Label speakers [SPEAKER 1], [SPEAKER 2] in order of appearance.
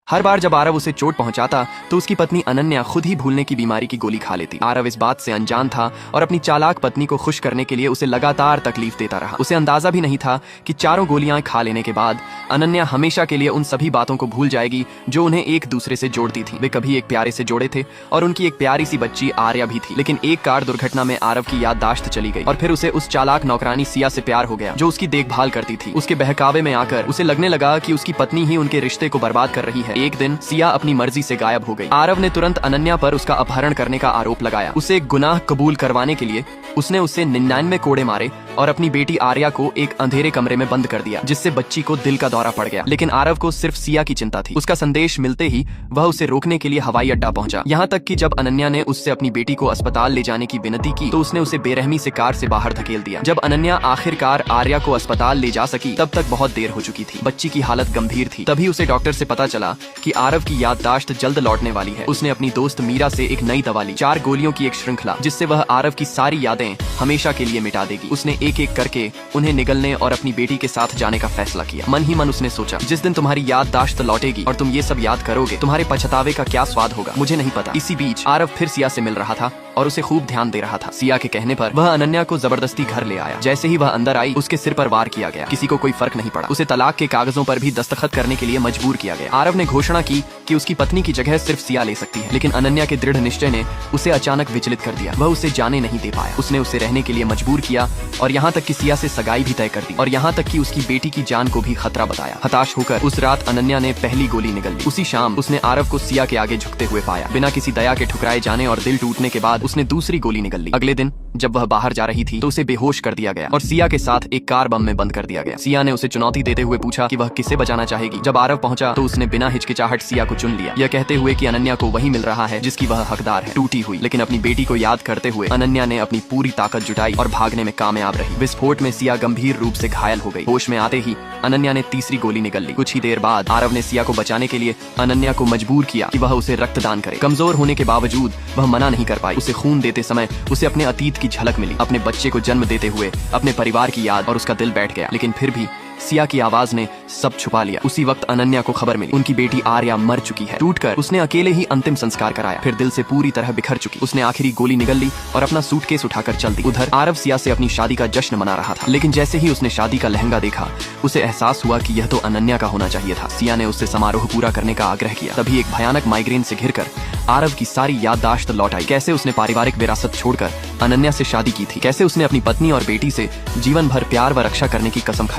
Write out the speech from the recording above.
[SPEAKER 1] हर बार जब आरव उसे चोट पहुंचाता तो उसकी पत्नी अनन्या खुद ही भूलने की बीमारी की गोली खा लेती। आरव इस बात से अनजान था और अपनी चालाक पत्नी को खुश करने के लिए उसे लगातार तकलीफ देता रहा। उसे अंदाजा भी नहीं था कि चारों गोलियां खा लेने के बाद अनन्या हमेशा के लिए उन सभी बातों को भूल जाएगी जो उन्हें एक दूसरे से जोड़ती थी। वे कभी एक प्यारे से जोड़े थे और उनकी एक प्यारी सी बच्ची आर्या भी थी। लेकिन एक कार दुर्घटना में आरव की याददाश्त चली गई और फिर उसे उस चालाक नौकरानी सिया से प्यार हो गया जो उसकी देखभाल करती थी। उसके बहकावे में आकर उसे लगने लगा कि उसकी पत्नी ही उनके रिश्ते को बर्बाद कर रही है। एक दिन सिया अपनी मर्जी से गायब हो गई। आरव ने तुरंत अनन्या पर उसका अपहरण करने का आरोप लगाया। उसे गुनाह कबूल करवाने के लिए उसने उससे 99 कोड़े मारे और अपनी बेटी आर्या को एक अंधेरे कमरे में बंद कर दिया, जिससे बच्ची को दिल का दौरा पड़ गया। लेकिन आरव को सिर्फ सिया की चिंता थी। उसका संदेश मिलते ही वह उसे रोकने के लिए हवाई अड्डा पहुंचा। यहाँ तक कि जब अनन्या ने उससे अपनी बेटी को अस्पताल ले जाने की विनती की तो उसने उसे बेरहमी से कार से बाहर धकेल दिया। जब अनन्या आखिरकार आर्या को अस्पताल ले जा सकी तब तक बहुत देर हो चुकी थी। बच्ची की हालत गंभीर थी। तभी उसे डॉक्टर से पता चला कि आरव की याददाश्त जल्द लौटने वाली है। उसने अपनी दोस्त मीरा से एक नई दवा ली, 4 गोलियों की एक श्रृंखला, जिससे वह आरव की सारी यादें हमेशा के लिए मिटा देगी। उसने एक एक करके उन्हें निगलने और अपनी बेटी के साथ जाने का फैसला किया। मन ही मन उसने सोचा, जिस दिन तुम्हारी याददाश्त लौटेगी और तुम ये सब याद करोगे, तुम्हारे पछतावे का क्या स्वाद होगा मुझे नहीं पता। इसी बीच आरव फिर सिया से मिल रहा था और उसे खूब ध्यान दे रहा था। सिया के कहने पर वह अनन्या को जबरदस्ती घर ले आया। जैसे ही वह अंदर आई उसके सिर पर वार किया गया। किसी को कोई फर्क नहीं पड़ा। उसे तलाक के कागजों पर भी दस्तखत करने के लिए मजबूर किया गया। आरव ने घोषणा की कि उसकी पत्नी की जगह सिर्फ सिया ले सकती है। लेकिन अनन्या के दृढ़ निश्चय ने उसे अचानक विचलित कर दिया। वह उसे जाने नहीं दे पाया। उसने उसे रहने के लिए मजबूर किया और यहाँ तक कि सिया से सगाई भी तय कर दी और यहाँ तक कि उसकी बेटी की जान को भी खतरा बताया। हताश होकर उस रात अनन्या ने पहली गोली निगल ली। उसी शाम उसने आरव को सिया के आगे झुकते हुए पाया। बिना किसी दया के ठुकराए जाने और दिल टूटने के बाद उसने दूसरी गोली निगल ली। अगले दिन जब वह बाहर जा रही थी तो उसे बेहोश कर दिया गया और सिया के साथ एक कार बम में बंद कर दिया गया। सिया ने उसे चुनौती देते हुए पूछा कि वह किसे बचाना चाहेगी। जब आरव पहुंचा तो उसने बिना हिचकिचाहट सिया को चुन लिया, यह कहते हुए कि अनन्या को वही मिल रहा है जिसकी वह हकदार है। टूटी हुई लेकिन अपनी बेटी को याद करते हुए अनन्या ने अपनी पूरी ताकत जुटाई और भागने में कामयाब रही। विस्फोट में सिया गंभीर रूप से घायल हो गई। होश में आते ही अनन्या ने तीसरी गोली निगल ली। कुछ ही देर बाद आरव ने सिया को बचाने के लिए अनन्या को मजबूर किया कि वह उसे रक्तदान करे। कमजोर होने के बावजूद वह मना नहीं कर पाई। उसे खून देते समय उसे अपने अतीत की झलक मिली, अपने बच्चे को जन्म देते हुए अपने परिवार की याद, और उसका दिल बैठ गया। लेकिन फिर भी सिया की आवाज ने सब छुपा लिया। उसी वक्त अनन्या को खबर मिली उनकी बेटी आर्या मर चुकी है। टूटकर उसने अकेले ही अंतिम संस्कार कराया। फिर दिल से पूरी तरह बिखर चुकी उसने आखिरी गोली निगल ली और अपना सूटकेस उठाकर चल दी। उधर आरव सिया से अपनी शादी का जश्न मना रहा था। लेकिन जैसे ही उसने शादी का लहंगा देखा उसे एहसास हुआ कि यह तो अनन्या का होना चाहिए था। सिया ने उससे समारोह पूरा करने का आग्रह किया। तभी एक भयानक माइग्रेन से घिरकर आरव की सारी याददाश्त लौट आई। कैसे उसने पारिवारिक विरासत छोड़कर अनन्या से शादी की थी, कैसे उसने अपनी पत्नी और बेटी से जीवन भर प्यार व रक्षा करने की कसम खाई।